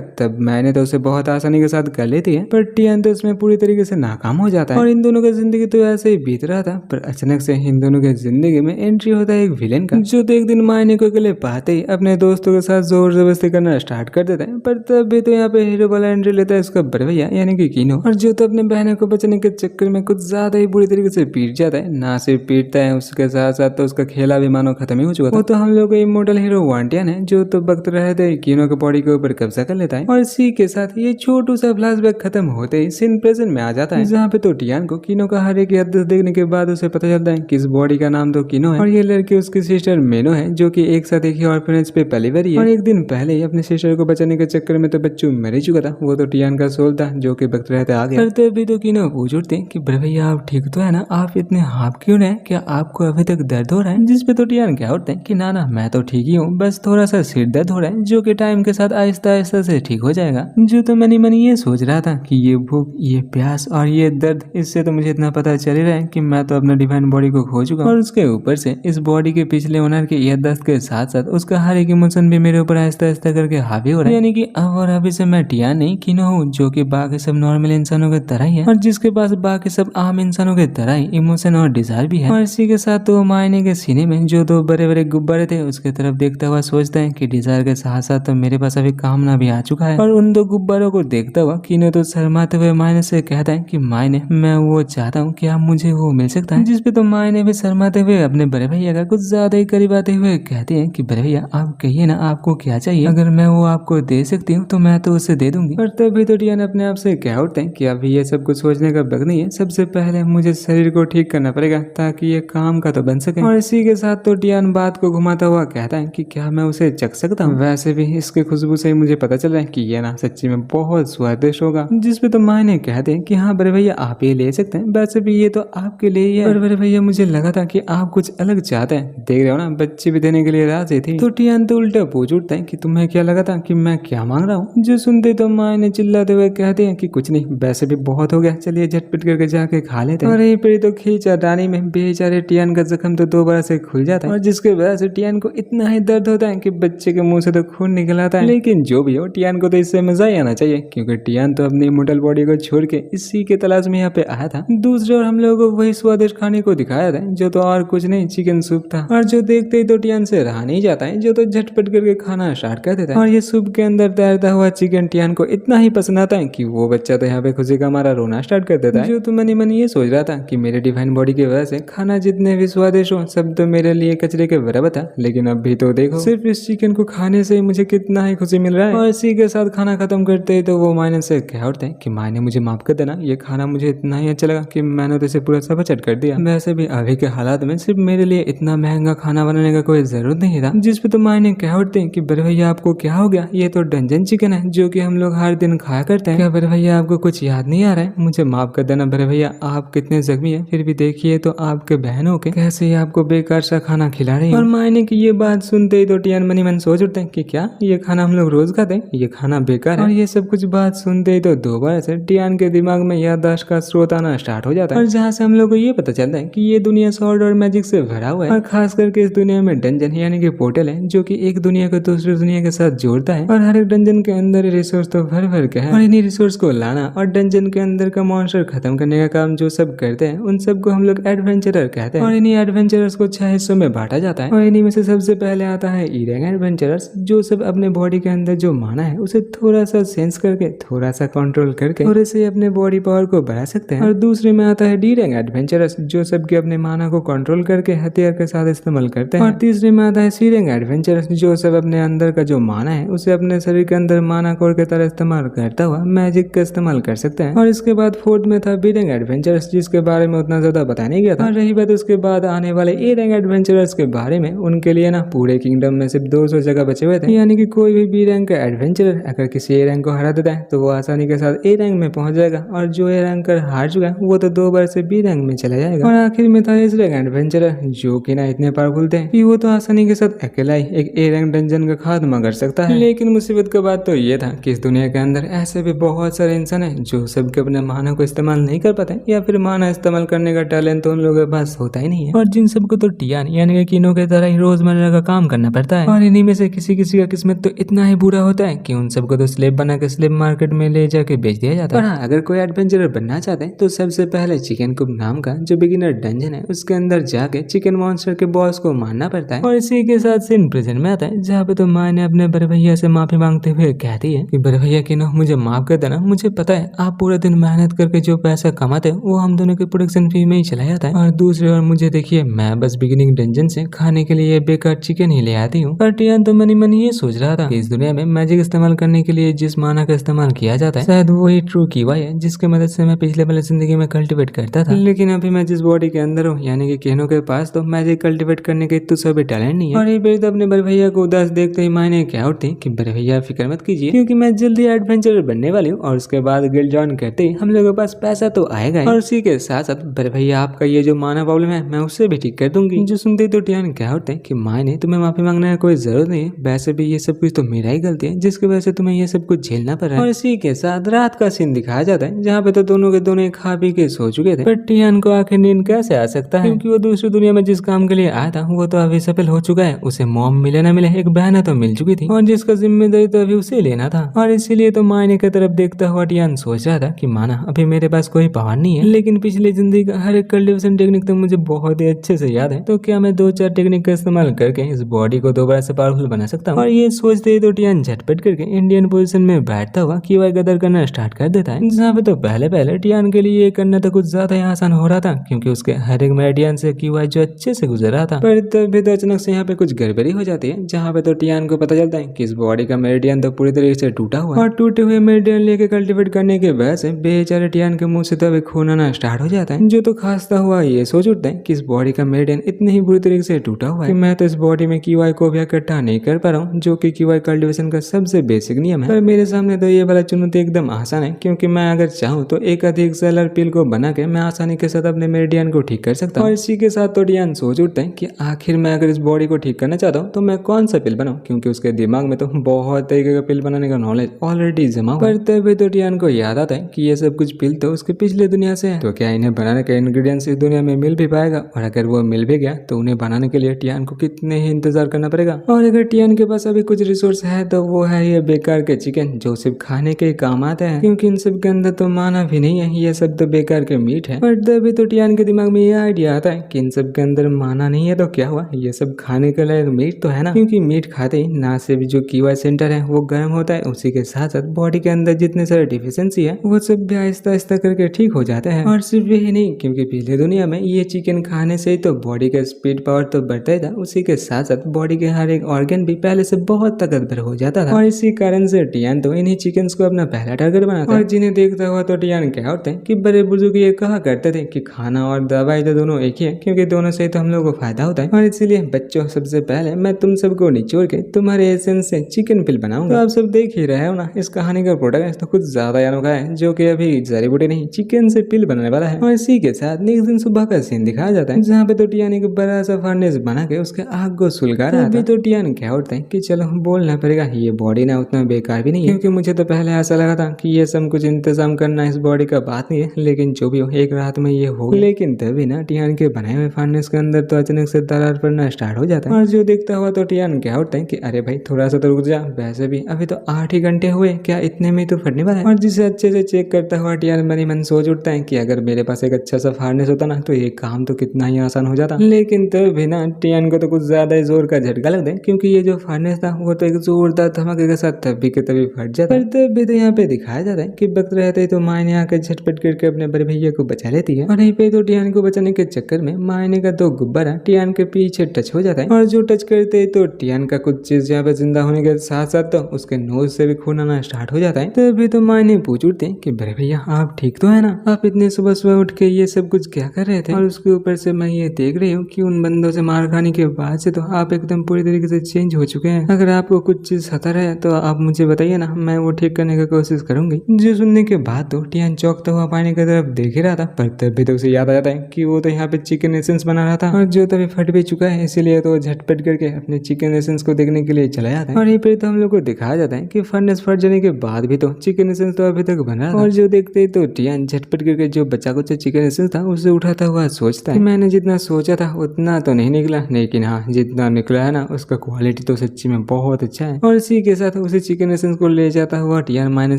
तब मैंने तो उसे बहुत आसानी के साथ कर लेती है, पर टियान तो इसमें पूरी तरीके से नाकाम हो जाता है। और इन दोनों का जिंदगी तो ऐसे ही बीत रहा था, पर अचानक से इन दोनों की जिंदगी में एंट्री होता है एक विलेन का, जो तो एक दिन मायने को अकेले पाते ही अपने दोस्तों के साथ जोर जबरदस्ती करना स्टार्ट कर देता है। पर तब भी तो यहाँ पे हीरो वाला एंट्री लेता है उसका बड़े भैया यानी कि कीनो, और जो तो अपने बहनों को बचाने के चक्कर में कुछ ज्यादा ही बुरी तरीके से पीट जाता है। ना सिर्फ पीटता है, उसके साथ साथ तो उसका खेला भी मानो खत्म ही हो चुका था। वो तो हम लोग इमोर्टल हीरो वांटियन है, जो तो वक्त रहे थे कीनो के बॉडी के ऊपर कब्जा कर लेता है। और इसी के साथ ये छोटू सा फ्लैशबैक खत्म होते ही सीन प्रेजेंट में आ जाता है, जहाँ पे तो टियान को कीनो का हर एक याददाश्त देखने के बाद उसे पता चलता है कि इस बॉडी का नाम तो कीनो है और ये लड़की उसकी सिस्टर मेनो है, जो कि एक साथ एक ही ऑर्फनेज पे पली बड़ी है। और एक दिन पहले ही अपने सिस्टर को बचाने के चक्कर में तो बच्चू मर ही चुका था। वो तो टियान का सोल था जो कि वक्त रहते आ गया। करते भी तो कीनो पूछ उठते कि बड़े भैया आप ठीक तो है ना, आप इतने हाफ क्यों रहे, क्या आपको अभी तक दर्द हो रहा है? जिस पे तो टियान क्या उठते हैं कि ना ना मैं तो ठीक ही हूँ, बस थोड़ा सा सिर दर्द हो रहा है जो कि टाइम के साथ आहिस्ता आहिस्ता से ठीक हो जाएगा। जो तो मनी मनी ये सोच रहा था कि ये भूख, ये प्यास और ये दर्द, इससे तो मुझे इतना पता चल ही रहा है कि मैं तो अपने डिवाइन बॉडी को खो चुका हूँ। और उसके ऊपर से इस बॉडी के पिछले ओनर के याददाश्त के साथ साथ उसका हर एक इमोशन भी मेरे ऊपर आहिस्ता आहिस्ता करके हावी हो रहा है। यानी कि अब और अभी से मैं टियान नहीं कीनो हूँ, जो कि बाकी सब नॉर्मल इंसानों की तरह ही है और जिसके पास बाकी सब आम इंसानों के तरह ही इमोशन और डिजायर भी है। और इसी के साथ तो मायने के सीने में जो दो बड़े बड़े गुब्बारे थे उसके तरफ देखता हुआ सोचता है कि डिजायर के साथ साथ तो मेरे पास अभी कामना भी आ चुका है। और उन दो गुब्बारों को देखता हुआ कीनो तो शर्माते हुए मायने से कहता है कि मायने मैं वो चाहता हूँ, क्या मुझे वो मिल सकता है? जिसपे तो मायने भी शर्माते हुए अपने बड़े भैया का कुछ ज्यादा ही करीब आते हुए कहते हैं कि बड़े भैया आप कहिए ना आपको क्या चाहिए, अगर मैं वो आपको दे सकती हूँ तो मैं तो उसे दे दूंगी। पर तभी तो टियान अपने आप से कह उठते हैं कि अभी ये सब कुछ सोचने का वक्त नहीं है, सबसे पहले मुझे शरीर को ठीक करना पड़ेगा ताकि ये काम का तो बन सके। और इसी के साथ तो टियान बात को घुमाता हुआ कहता है कि क्या मैं उसे चख सकता हूँ? वैसे भी इसकी खुशबू से ही मुझे पता चल रहा है कि ये ना सच्ची में बहुत स्वादिष्ट होगा। जिसपे तो मायने कहते हैं कि हाँ बड़े भैया आप ये ले सकते हैं, वैसे भी ये तो आपके लिए ही है। पर बड़े भैया मुझे लगा था कि आप कुछ अलग चाहते हैं, देख रहे हो ना बच्ची भी देने के लिए राजी थी। तो टियान तो उल्टा पूछ उठता है कि तुम्हें क्या लगा था कि मैं क्या मांग रहा हूँ? जो सुनते तो मायने चिल्लाते हुए कहते हैं कि कुछ नहीं, वैसे भी बहुत हो गया, चलिए झटपट करके जाके खा लेते हैं। और यहीं पर तो खींचातानी में बेचारे टियान का जख्म तो दोबारा से खुल जाता है और जिसके वजह से टियान को इतना ही दर्द होता है कि बच्चे के मुंह से तो खून निकल आता है। लेकिन जो भी हो टियान को तो इससे मजा ही आना चाहिए, क्योंकि टियान तो अपनी इमोर्टल बॉडी को छोड़ के इसी के तलाश में यहाँ पे आया था। दूसरे और हम लोगों को वही स्वादिष्ट खाने को दिखाया था, जो तो और कुछ नहीं चिकन सूप था। और जो देखते ही तो टियान से रहा नहीं जाता है, जो तो झटपट करके खाना स्टार्ट कर देता है। और ये सूप के अंदर तैरता हुआ चिकन टियान को इतना ही पसंद आता है कि वो बच्चा तो यहाँ पे खुशी का मारा रोना स्टार्ट कर देता है। जो तो मनी मनी ये सोच रहा था कि मेरे डिवाइन बॉडी की वजह से खाना जितने भी स्वादिष्ट हो सब तो मेरे लिए कचरे के बराबर था, लेकिन अब भी तो देखो सिर्फ इस चिकन को खाने से मुझे कितना ही खुशी मिल रहा है। और इसी के साथ खाना खत्म करते ही तो वो मायने से कह उठते हैं कि मायने मुझे माफ कर देना, ये खाना मुझे इतना ही अच्छा लगा कि मैंने तो इसे पूरा सब चट कर दिया। वैसे भी अभी के हालात में सिर्फ मेरे लिए इतना महंगा खाना बनाने का कोई जरूरत नहीं था। जिसपे तो मायने कह उठते हैं कि बड़े भैया आपको क्या हो गया, ये तो डंजन चिकन है जो कि हम लोग हर दिन खाया करते हैं। क्या बड़े भैया आपको कुछ याद नहीं आ रहा है? मुझे माफ कर देना बड़े भैया, आप कितने जख्मी है, फिर भी देखिए तो आपके बहनों के कैसे ही आपको बेकार सा खाना खिला रही है। और मायने की ये बात सुनते ही तो टियान मनी मन सोच उठते हैं कि क्या ये खाना हम लोग रोज खाते हैं, ये खाना बेकार है। और ये सब कुछ बात सुनते ही तो दोबारा से टियान के दिमाग में याददाश्त का स्रोत आना स्टार्ट हो जाता है, और जहाँ से हम लोग को ये पता चलता है कि ये दुनिया सॉर्ड और मैजिक से भरा हुआ है। और खास करके इस दुनिया में डंजन यानी कि पोर्टल है, जो कि एक दुनिया को दूसरी दुनिया के साथ जोड़ता है। और हर एक डंजन के अंदर रिसोर्स तो भर भर के है, और इन्हीं रिसोर्स को लाना और डंजन के अंदर का मॉन्स्टर खत्म करने का काम जो सब करते हैं उन सबको हम लोग एडवेंचरर कहते हैं। और इन्हीं एडवेंचरर्स को 6 हिस्सों में बांटा जाता है, और इन्हीं में से सबसे पहले आता है ईरैंग एडवेंचरर्स, जो सब अपने बॉडी के अंदर जो माना है उसे थोड़ा सा सेंस करके, थोड़ा सा कंट्रोल करके थोड़े से अपने बॉडी पावर को बढ़ा सकते हैं। और दूसरे में आता है डी रैंक एडवेंचरर्स, जो सबके अपने माना को कंट्रोल करके हथियार के साथ इस्तेमाल करते हैं। और तीसरे में आता है सी रैंक एडवेंचरर्स, जो सब अपने अंदर का जो माना है उसे अपने शरीर के अंदर माना कोर के तरह इस्तेमाल करता हुआ मैजिक का इस्तेमाल कर सकते हैं। और इसके बाद फोर्थ में था बी रैंक एडवेंचरर्स, जिसके बारे में उतना ज्यादा बताया नहीं गया था। और रही बात उसके बाद आने वाले ए रैंक एडवेंचरर्स के बारे में, उनके लिए ना पूरे किंगडम में सिर्फ 200 जगह बचे हुए थे, यानी कि कोई भी बी रैंक का एडवेंचरर अगर किसी ए रैंक को हरा देता है तो वो आसानी के साथ ए रैंक में पहुंच जाएगा, और जो ए रैंक कर हार चुका है वो तो 2 बार से बी रैंक में चला जाएगा। और आखिर में था एस रैंक एडवेंचरर, जो कि ना इतने पावरफुल थे कि वो तो आसानी के साथ अकेला ही एक ए रैंक डंजन का खात्मा कर सकता है। लेकिन मुसीबत का बात तो ये था कि इस दुनिया के अंदर ऐसे भी बहुत सारे इंसान हैं जो सबके अपने माना को इस्तेमाल नहीं कर पाते, या फिर माना इस्तेमाल करने का टैलेंट तो उन लोगों के पास होता ही नहीं है। और जिन सबको तो टियान यानी कि कीनो के तरह ही रोज रोजमर्रा का काम करना पड़ता है और इन्हीं में से किसी किसी का किस्मत तो इतना ही बुरा होता है कि उन सबको तो स्लेब बना के स्लेब मार्केट में ले जाके बेच दिया जाता है। और हाँ, अगर कोई एडवेंचरर बनना चाहते हैं तो सबसे पहले चिकन कुप नाम का जो बिगिनर डंजन है उसके अंदर जाके चिकन मॉन्स्टर के बॉस को मारना पड़ता है। और इसी के साथ सीन प्रिजन में आता है जहाँ पे तो माँ ने अपने बड़े भैया से माफी मांगते हुए कहती है कि बड़े भैया की ना मुझे माफ कर देना, मुझे पता है आप पूरा दिन मेहनत करके जो पैसा कमाते हैं वो हम दोनों के प्रोडक्शन फी में ही चला जाता है। और दूसरी ओर मुझे देखिए, मैं बस बिगिनिंग डंजन से खाने के लिए बेकार चिकन ही ले आती हूँ। पर टियान तो मनी मनी ये सोच रहा था कि इस दुनिया में मैजिक इस्तेमाल करने के लिए जिस माना का इस्तेमाल किया जाता है शायद वही ट्रू कीवाई है जिसकी मदद से मैं पिछले वाले जिंदगी में कल्टिवेट करता था। लेकिन अभी मैं जिस बॉडी के अंदर हूँ यानी कि केनो के पास तो मैजिक कल्टिवेट करने के तो सभी टैलेंट नहीं है। और ये फिर तो अपने बड़े भैया को उदास देखते ही मायने क्या उठती कि बड़े भैया फिक्र मत कीजिए क्योंकि मैं जल्दी एडवेंचरर बनने वाली हूँ और उसके बाद गिल्ड जॉइन करते ही हम लोगों के पास पैसा तो आएगा ही। और उसी के साथ साथ बड़े भैया आपका ये जो माना प्रॉब्लम है मैं उससे भी ठीक कर दूंगी। जो सुनते ही तो टियान क्या उठते कि मायने तुम्हें माफी मांगने की कोई जरूरत नहीं है, वैसे भी ये सब कुछ तो मेरा ही गलती है जिसकी वजह से तुम्हें ये सब कुछ झेलना पड़ रहा है। और इसी के साथ रात का सीन दिखाया जाता है जहाँ पे तो दोनों के दोनों खा पी के सो चुके थे। पर टियान को आखिर नींद कैसे आ सकता है क्योंकि वो दूसरी दुनिया में जिस काम के लिए आया था वो तो अभी सफल हो चुका है। उसे मॉम मिले ना मिले एक बहन तो मिल चुकी थी और जिसका जिम्मेदारी तो अभी उसे लेना था। और इसीलिए तो मायने की तरफ देखता हुआ टियान सोच रहा था कि माना अभी मेरे पास कोई पावर नहीं है लेकिन पिछली जिंदगी का हर एक कल्टिवेशन टेक्निक तो मुझे बहुत ही अच्छे से याद है, तो क्या मैं 2-4 टेक्निक का इस्तेमाल करके इस बॉडी को दोबारा से पावरफुल बना सकता हूँ। और ये सोचते ही तो टियान झटपट करके इंडियन पोजीशन में बैठता हुआ कीवाई गदर करना स्टार्ट कर देता है। जहाँ पे तो पहले टियान के लिए ये करना तो कुछ ज्यादा ही आसान हो रहा था क्योंकि उसके हर एक मेरिडियन से कीवाई जो अच्छे से गुजर रहा था। पर तभी तो अचानक से यहाँ पे कुछ गड़बड़ी हो जाती है जहाँ पे तो टियान को पता चलता है कि इस बॉडी का मेरिडियन तो पूरी तरीके से टूटा हुआ है और टूटे हुए मेरिडियन लेके कल्टिवेट करने के वजह से बेचारे टियान के मुंह से तो अभी खून आना स्टार्ट हो जाता है। जो तो खांसता हुआ ये सोच उठता है कि इस बॉडी का मेरिडियन इतनी ही बुरी तरीके से टूटा हुआ है कि मैं तो इस बॉडी में कीवाई को भी इकट्ठा नहीं कर पा रहा हूँ जो कि कीवाई कल्टिवेशन का सबसे बेसिक नियम है। पर मेरे सामने तो ये वाला चुनौती एकदम आसान है क्योंकि मैं अगर चाहूँ तो एक अधिक सेलर पिल को बना के मैं आसानी के साथ अपने मेरिडियन को ठीक कर सकता हूँ। और इसी के साथ तो टियान सोच उठता है कि आखिर मैं अगर इस बॉडी को ठीक करना चाहता हूँ तो मैं कौन सा पिल बनाऊँ क्योंकि उसके दिमाग में तो बहुत तरीके का पिल बनाने का नॉलेज ऑलरेडी जमा हुआ। पर तभी तो टियान को याद आता है कि ये सब कुछ पिल तो उसके पिछले दुनिया से है, तो क्या इन्हें बनाने का इंग्रेडिएंट्स इस दुनिया में मिल भी पाएगा? और अगर वो मिल भी गया तो उन्हें बनाने के लिए टियान को कितने ही इंतजार करना पड़ेगा। और अगर टियान के पास अभी कुछ रिसोर्स है तो वो है ये बेकार के चिकन जो सिर्फ खाने के काम आते हैं क्योंकि इन सब के अंदर तो माना भी नहीं है, ये सब तो बेकार के मीट है। पर तभी तो टियान के दिमाग में ये आइडिया आता है कि इन सब के अंदर माना नहीं है तो क्या हुआ, ये सब खाने के लायक मीट तो है ना। क्योंकि मीट खाते ही ना सिर्फ जो कीवाई सेंटर है वो गर्म होता है, उसी के साथ साथ बॉडी के अंदर जितने सारे डिफिशियंसी है वो सब भी आहिस्ता आहिस्ता करके ठीक हो जाते हैं। और सिर्फ यही नहीं क्योंकि पिछले दुनिया में ये चिकन खाने से ही तो बॉडी का स्पीड पावर तो बढ़ता ही था, उसी के साथ साथ बॉडी के हर एक ऑर्गन भी पहले से बहुत ताकतवर हो जाता था। और इसी कारण से टियान तो इन्हीं चिकन को अपना पहला टारगेट बनाता है। और जिन्हें देखता हुआ तो टियान क्या होता है कि बड़े बुजुर्ग ये कहा करते थे कि खाना और दवाई तो दोनों एक ही है क्योंकि दोनों से तो हम लोग को फायदा होता है। और इसीलिए बच्चों सबसे पहले मैं तुम सबको निचोड़ के तुम्हारे एसेंस से चिकन पिल बनाऊंगा। तो आप सब देख ही रहे हो ना, इस कहानी का प्रोडक्ट तो कुछ ज्यादा अनोखा है जो कि अभी जड़ी बूटी नहीं चिकन से पिल बनाने वाला है। और इसी के साथ नेक्स्ट दिन सुबह का सीन दिखाया जाता है जहाँ पे तो टियान एक बड़ा सा फर्नेस बना के उसके आग को सुलगा रहा था। तो टियान क्या उठता है कि चलो बोलना पड़ेगा, ये बॉडी ना उतना बेकार भी नहीं है क्योंकि मुझे तो पहले ऐसा लगा था कि ये सब कुछ इंतजाम करना इस बॉडी का बात नहीं है, लेकिन जो भी हो एक रात में ये हो। लेकिन तभी ना टियान के बनाए हुए फर्नेस के अंदर तो अचानक से दरार पड़ना स्टार्ट हो जाता है। और जो देखता हुआ तो टियान क्या उठता है कि अरे भाई थोड़ा सा तो रुक जा, वैसे भी अभी तो 8 ही घंटे हुए, क्या इतने में तो फटने वाला है। और जिसे अच्छे से चेक करता हुआ टियान मन ही मन सोच उठता है कि अगर मेरे पास एक अच्छा सा फार्नेस होता ना तो ये काम तो कितना ही आसान हो जाता। लेकिन तभी ना टियान को तो कुछ ज्यादा ही जोर का झटका लगता है क्योंकि ये जो फार्नेस था वो तो एक जोरदार धमाके के साथ तभी के तभी फट जाता है। पर तभी तो यहाँ पे दिखाया जाता है कि वक्त रहते ही तो मायने आकर झटपट करके अपने बड़े भैया को बचा लेती है। और यहीं पे तो टियान को बचाने के चक्कर में मायने का तो गुब्बारा टियान के पीछे टच हो जाता है। और जो टच करते तो टियान का कुछ चीज यहाँ पे जिंदा होने के साथ साथ तो उसके नोज से भी खून आना स्टार्ट हो जाता है। तभी तो मायने पूछ उठते हैं कि बड़े भैया आप ठीक तो है ना, आप इतने सुबह सुबह उठ के ये सब कुछ क्या कर रहे थे। और उसके ऊपर से मैं ये देख रही हूँ कि उन बंदों से मार खाने के बाद से तो आप एकदम पूरी तरीके से चेंज हो चुके हैं। अगर आपको कुछ चीज खतर है तो आप मुझे बताइए ना, मैं वो ठीक करने की कोशिश करूंगी। जो सुनने के बाद तो टियान चौंकता हुआ पानी की तरफ देख ही रहा था। पर तभी तो उसे याद आ जाता है कि वो तो यहाँ पे चिकन एसेंस बना रहा था और जो तभी फट भी चुका है, इसीलिए तो झटपट करके अपने चिकन एसेंस को देखने के लिए चला जाता है। और ये फिर तो हम लोग को दिखाया जाता है कि फर्नेस फट जाने के बाद भी तो चिकन एसेंस तो अभी तक बना था। और जो देखते तो टियान झटपट करके जो बच्चा कुछ चिकन एसेंस था उसे उठाता हुआ सोचता है कि मैंने जितना सोचा था उतना तो नहीं निकला, लेकिन हाँ जितना निकला है ना उसका क्वालिटी तो सच्ची में बहुत अच्छा है। और इसी के साथ उसी चिकन एसेंस को ले जाता हुआ टियान मायने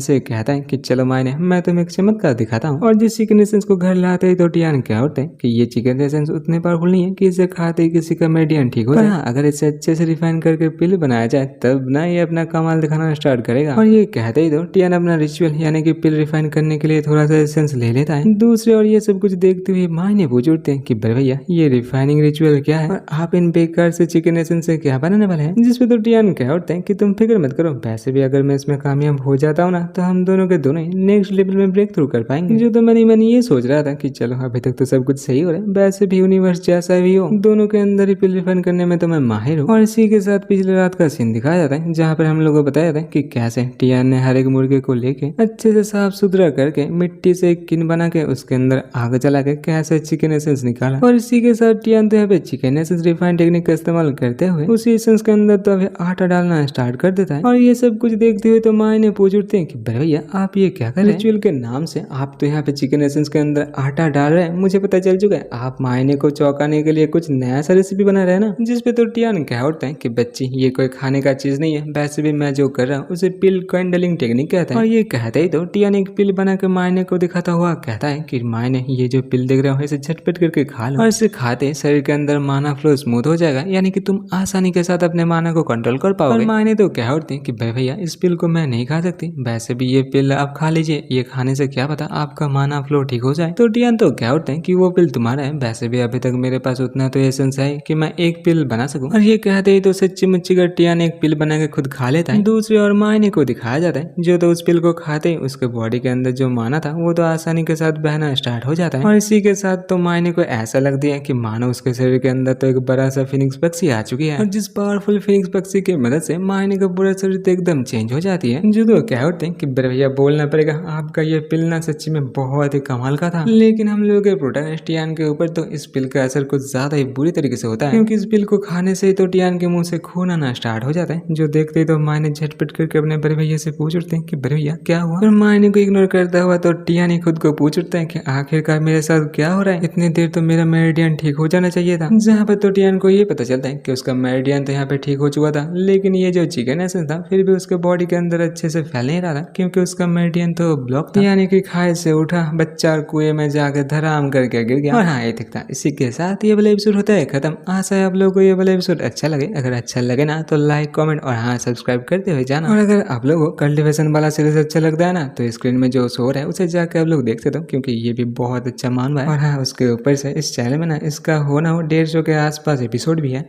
से कहता है कि चलो मायने मैं तुम्हें एक चमत्कार दिखाता हूँ। और जिस चिकन एसेंस को घर लाते ही तो टियान क्या होता है कि ये चिकन एसेंस उतने पावरफुल नहीं है कि इसे खाते ही किसी का मेडियन ठीक हो जाए। हाँ, अगर इसे अच्छे से रिफाइन करके पिल बनाया जाए तब ना ये अपना कमाल दिखाना स्टार्ट करेगा। और ये कहते ही तो टियान अपना रिचुअल यानी कि पिल रिफाइन करने के लिए थोड़ा सा एसेंस ले लेता है। दूसरे और ये सब कुछ देखते हुए मायने पूछ उठते हैं कि बड़े भैया ये रिफाइनिंग रिचुअल क्या है और आप इन बेकार से चिकन एसेंस से क्या बनाने वाले हैं। जिसपे तो टियान कह उठते हैं कि तुम फिक्र मत करो, वैसे भी अगर मैं इसमें कामयाब हो जाता हूँ ना तो हम दोनों के दोनों नेक्स्ट लेवल में ब्रेक थ्रू कर पाएंगे। जो तो मन ये सोच रहा था कि चलो अभी तक तो सब कुछ सही हो रहा है, वैसे भी यूनिवर्स जैसा भी हो दोनों के अंदर ही पिल रिफाइन करने में तो मैं माहिर हूँ। और इसी के साथ पिछले रात का सीन दिखाया जाता है जहाँ पर हम लोग को बताया था कि कैसे टियान ने हर एक मुर्गे को लेके अच्छे से साफ सुथरा करके मिट्टी से एक किन बना के उसके अंदर आग जला के कैसे चिकन एसेंस निकाला। और इसी के साथ टियान तो यहाँ पे चिकन एसेंस रिफाइन टेक्निक का इस्तेमाल करते हुए उसी एसेंस के अंदर तो अभी आटा डालना स्टार्ट कर देता है। और ये सब कुछ देखते हुए तो माँ ने पूछ उठते हैं कि भैया आप ये क्या कर रहे हैं। रिचुअल के नाम से आप तो यहाँ पे चिकन एसेंस के अंदर आटा डाल रहे हैं, मुझे पता चल चुका है आप मायने को चौंकाने के लिए कुछ नया सा रेसिपी बना रहे हैं ना। जिसपे तो टियान कह उठता है कि बच्ची ये कोई खाने का चीज नहीं है, वैसे भी मैं जो कर रहा हूँ उसे पिल कैंडलिंग टेक्निक कहता है। और ये कहते ही तो टियान एक पिल बना के मायने को दिखाता हुआ कहता है कि मायने ये जो पिल देख रहे हो इसे झटपट करके खा लो और इसे खाते शरीर के अंदर माना फ्लो स्मूथ हो जाएगा, यानी कि तुम आसानी के साथ अपने माना को कंट्रोल कर पाओगे। मायने तो कह उठते हैं कि भैया इस पिल को मैं नहीं खा सकती, वैसे भी ये पिल आप खा लीजिए, ये खाने से क्या पता आपका माना फ्लो ठीक हो जाए। तो टियान तो कह उठते हैं कि वो पिल तुम्हारा है, वैसे भी अभी तक मेरे पास उतना तो एसेंस है कि मैं एक पिल बना सकूं। और ये कहते ही तो सच्ची मुच्ची का टियान एक पिल बना के खुद खा लेता है। दूसरी ओर मायने को दिखाया जाता है जो तो उस पिल को खाते ही उसके बॉडी के अंदर जो माना था वो तो आसानी के साथ बहना स्टार्ट हो जाता है। और इसी के साथ तो मायने को ऐसा लगता है कि मानो उसके शरीर के अंदर तो एक बड़ा सा फिनिक्स पक्षी आ चुकी है। और जिस पावरफुल फिनिक्स पक्षी की मदद से मायने का पूरा शरीर तो एकदम चेंज हो जाती है। जो तो कह उठते हैं कि भैया बोलना पड़ेगा आपका ये पिल ना सच्ची में बहुत ही कमाल का था, लेकिन हम लोग के प्रोटैगनिस्ट टियान के ऊपर तो इस पिल का असर कुछ ज्यादा ही बुरी तरीके से होता है, क्योंकि इस पिल को खाने से तो टियान के मुंह से खून आना स्टार्ट हो जाता है। जो देखते ही तो मायने झटपट करके अपने बड़े भैया से पूछ उठते हैं कि बड़े भैया क्या हुआ। और मायने को इग्नोर करता हुआ तो टियान ही खुद को पूछ उठता है कि आखिरकार मेरे साथ क्या हो रहा है, इतनी देर तो मेरा मेरिडियन ठीक हो जाना चाहिए था। जहाँ पर तो टियान को ये पता चलता है कि उसका मेरिडियन तो यहाँ पे ठीक हो चुका था, लेकिन ये जो चिकन एसेंस था फिर भी उसके बॉडी के अंदर अच्छे से फैल नहीं रहा था, क्योंकि उसका मेरिडियन तो ब्लॉक था। यानी कि खाए से उठा बच्चा और कुएं में जाकर धराम करके गिर गया। और हाँ ये था। इसी के साथ ये वाला एपिसोड होता है खत्म। आशा है आप लोगों को ये वाला एपिसोड अच्छा लगे। अगर अच्छा लगे ना तो लाइक कमेंट और हाँ सब्सक्राइब करते हुए जाना। और अगर आप लोगों को कल्टिवेशन वाला सीरीज अच्छा लगता है ना तो स्क्रीन में जो शो है उसे जाकर आप लोग देख सकते हो, क्योंकि ये भी बहुत अच्छा मान है। और हाँ उसके ऊपर से इस चैनल में ना इसका होना हो 150 के आसपास एपिसोड भी है।